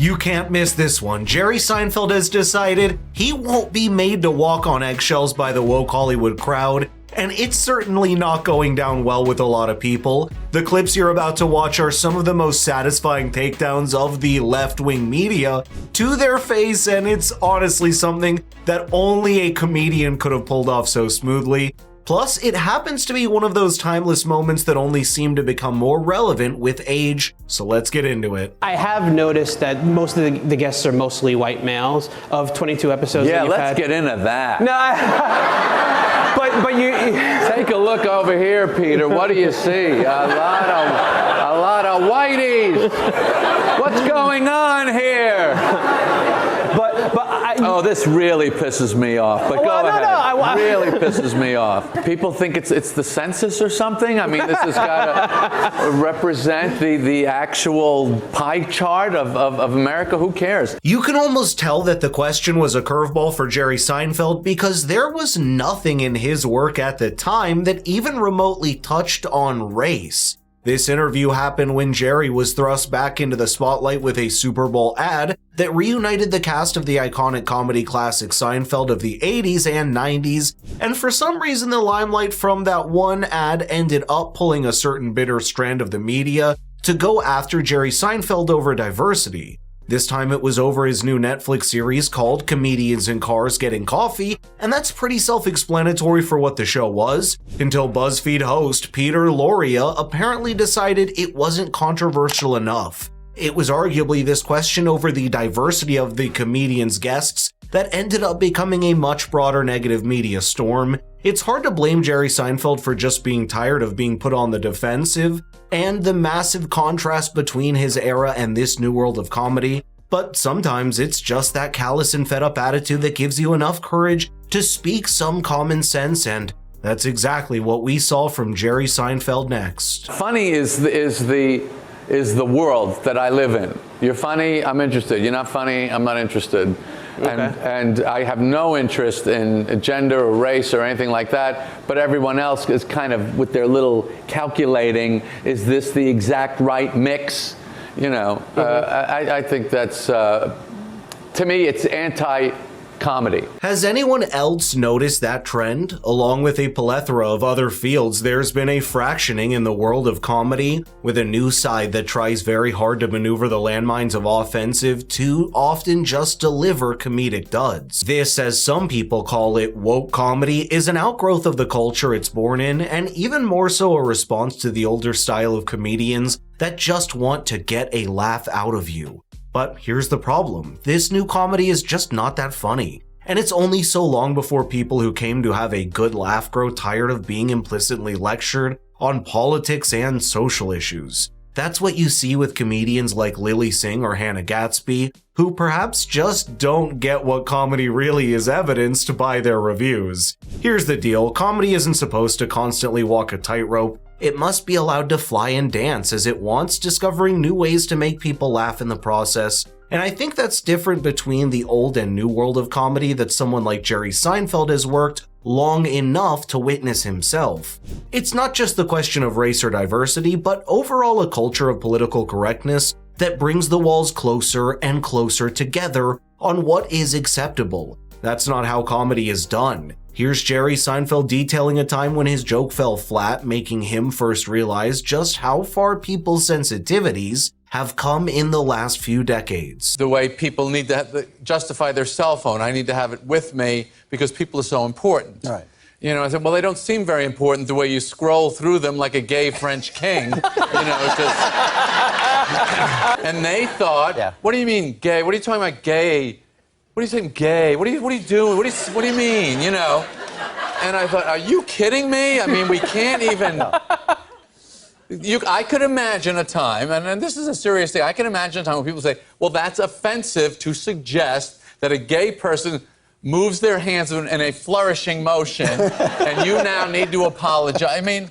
You can't miss this one. Jerry Seinfeld has decided he won't be made to walk on eggshells by the woke Hollywood crowd, and it's certainly not going down well with a lot of people. The clips you're about to watch are some of the most satisfying takedowns of the left-wing media to their face, and it's honestly something that only a comedian could have pulled off so smoothly. Plus, it happens to be one of those timeless moments that only seem to become more relevant with age, so let's get into it. I have noticed that most of the guests are mostly white males of 22 episodes that you've had. Yeah, let's get into that. No, but you... Take a look over here, Peter. What do you see? A lot of whiteys. What's going on here? Oh, this really pisses me off. But go ahead. It really pisses me off. People think it's the census or something. I mean, this has got to represent the actual pie chart of America. Who cares? You can almost tell that the question was a curveball for Jerry Seinfeld because there was nothing in his work at the time that even remotely touched on race. This interview happened when Jerry was thrust back into the spotlight with a Super Bowl ad that reunited the cast of the iconic comedy classic Seinfeld of the 80s and 90s, and for some reason the limelight from that one ad ended up pulling a certain bitter strand of the media to go after Jerry Seinfeld over diversity. This time it was over his new Netflix series called Comedians in Cars Getting Coffee, and that's pretty self-explanatory for what the show was, until BuzzFeed host Peter Loria apparently decided it wasn't controversial enough. It was arguably this question over the diversity of the comedian's guests that ended up becoming a much broader negative media storm. It's hard to blame Jerry Seinfeld for just being tired of being put on the defensive, and the massive contrast between his era and this new world of comedy, but sometimes it's just that callous and fed up attitude that gives you enough courage to speak some common sense, and that's exactly what we saw from Jerry Seinfeld next. Funny is the world that I live in. You're funny, I'm interested. You're not funny, I'm not interested. Okay. And I have no interest in gender or race or anything like that, but everyone else is kind of with their little calculating, is this the exact right mix? You know, I think that's, to me, it's anti-comedy. Has anyone else noticed that trend? Along with a plethora of other fields, there's been a fractioning in the world of comedy, with a new side that tries very hard to maneuver the landmines of offensive to often just deliver comedic duds. This, as some people call it, woke comedy, is an outgrowth of the culture it's born in, and even more so a response to the older style of comedians that just want to get a laugh out of you. But here's the problem. This new comedy is just not that funny. And it's only so long before people who came to have a good laugh grow tired of being implicitly lectured on politics and social issues. That's what you see with comedians like Lily Singh or Hannah Gatsby, who perhaps just don't get what comedy really is, evidenced by their reviews. Here's the deal, comedy isn't supposed to constantly walk a tightrope. It must be allowed to fly and dance as it wants, discovering new ways to make people laugh in the process. And I think that's different between the old and new world of comedy that someone like Jerry Seinfeld has worked long enough to witness himself. It's not just the question of race or diversity, but overall a culture of political correctness that brings the walls closer and closer together on what is acceptable. That's not how comedy is done. Here's Jerry Seinfeld detailing a time when his joke fell flat, making him first realize just how far people's sensitivities have come in the last few decades. The way people need to justify their cell phone, I need to have it with me because people are so important. Right. You know, I said, well, they don't seem very important the way you scroll through them like a gay French king. Just... And they thought, yeah. What do you mean gay? What are you talking about gay? What are you saying gay? What are you doing? What do you mean, you know? And I thought, are you kidding me? I mean, we can't even... I could imagine a time, and this is a serious thing, I can imagine a time when people say, well, that's offensive to suggest that a gay person moves their hands in a flourishing motion, and you now need to apologize. I mean,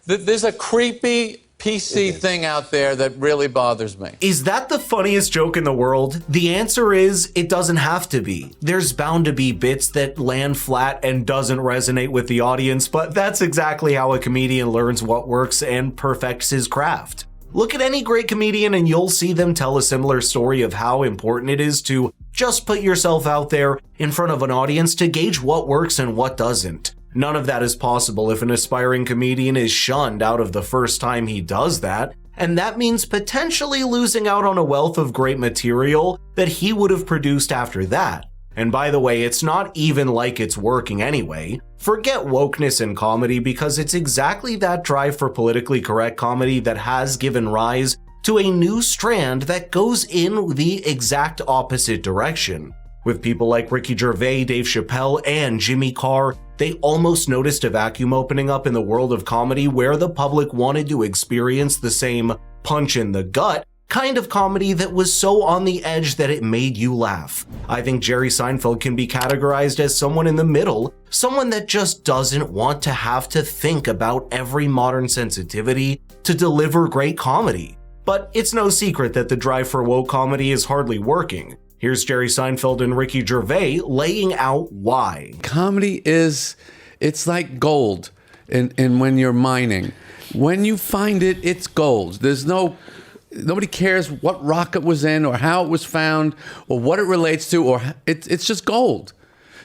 there's a creepy PC thing out there that really bothers me. Is that the funniest joke in the world? The answer is, it doesn't have to be. There's bound to be bits that land flat and doesn't resonate with the audience, but that's exactly how a comedian learns what works and perfects his craft. Look at any great comedian and you'll see them tell a similar story of how important it is to just put yourself out there in front of an audience to gauge what works and what doesn't. None of that is possible if an aspiring comedian is shunned out of the first time he does that, and that means potentially losing out on a wealth of great material that he would have produced after that. And by the way, it's not even like it's working anyway. Forget wokeness in comedy because it's exactly that drive for politically correct comedy that has given rise to a new strand that goes in the exact opposite direction. With people like Ricky Gervais, Dave Chappelle, and Jimmy Carr, they almost noticed a vacuum opening up in the world of comedy where the public wanted to experience the same punch in the gut kind of comedy that was so on the edge that it made you laugh. I think Jerry Seinfeld can be categorized as someone in the middle, someone that just doesn't want to have to think about every modern sensitivity to deliver great comedy. But it's no secret that the drive for woke comedy is hardly working. Here's Jerry Seinfeld and Ricky Gervais laying out why. Comedy it's like gold in when you're mining. When you find it, it's gold. Nobody cares what rock it was in or how it was found or what it relates to, or it's just gold.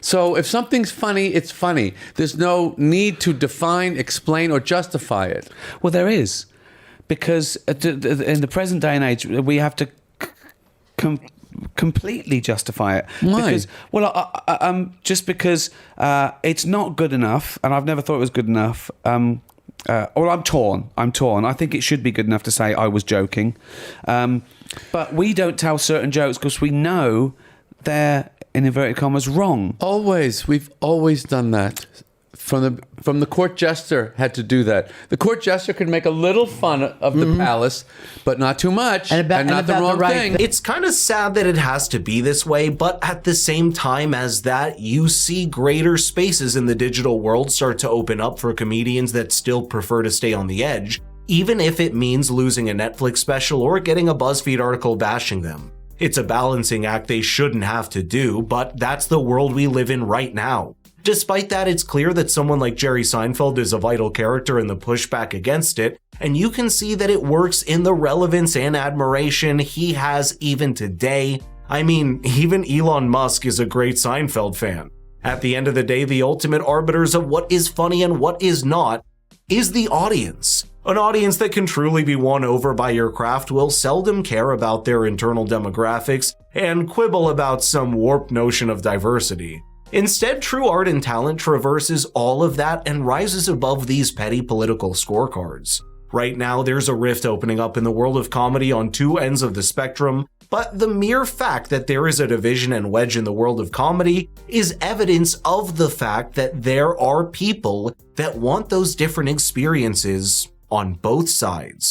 So if something's funny, it's funny. There's no need to define, explain, or justify it. Well, there is, because in the present day and age, we have to completely justify it. Why? Because, just because it's not good enough, and I've never thought it was good enough. I'm torn. I think it should be good enough to say I was joking. But we don't tell certain jokes because we know they're, in inverted commas, wrong. Always. We've always done that. From the court jester had to do that. The court jester could make a little fun of the palace, but not too much, and not the wrong thing. It's kind of sad that it has to be this way, but at the same time as that, you see greater spaces in the digital world start to open up for comedians that still prefer to stay on the edge, even if it means losing a Netflix special or getting a BuzzFeed article bashing them. It's a balancing act they shouldn't have to do, but that's the world we live in right now. Despite that, it's clear that someone like Jerry Seinfeld is a vital character in the pushback against it, and you can see that it works in the relevance and admiration he has even today. I mean, even Elon Musk is a great Seinfeld fan. At the end of the day, the ultimate arbiters of what is funny and what is not is the audience. An audience that can truly be won over by your craft will seldom care about their internal demographics and quibble about some warped notion of diversity. Instead, true art and talent traverses all of that and rises above these petty political scorecards. Right now, there's a rift opening up in the world of comedy on two ends of the spectrum, but the mere fact that there is a division and wedge in the world of comedy is evidence of the fact that there are people that want those different experiences on both sides.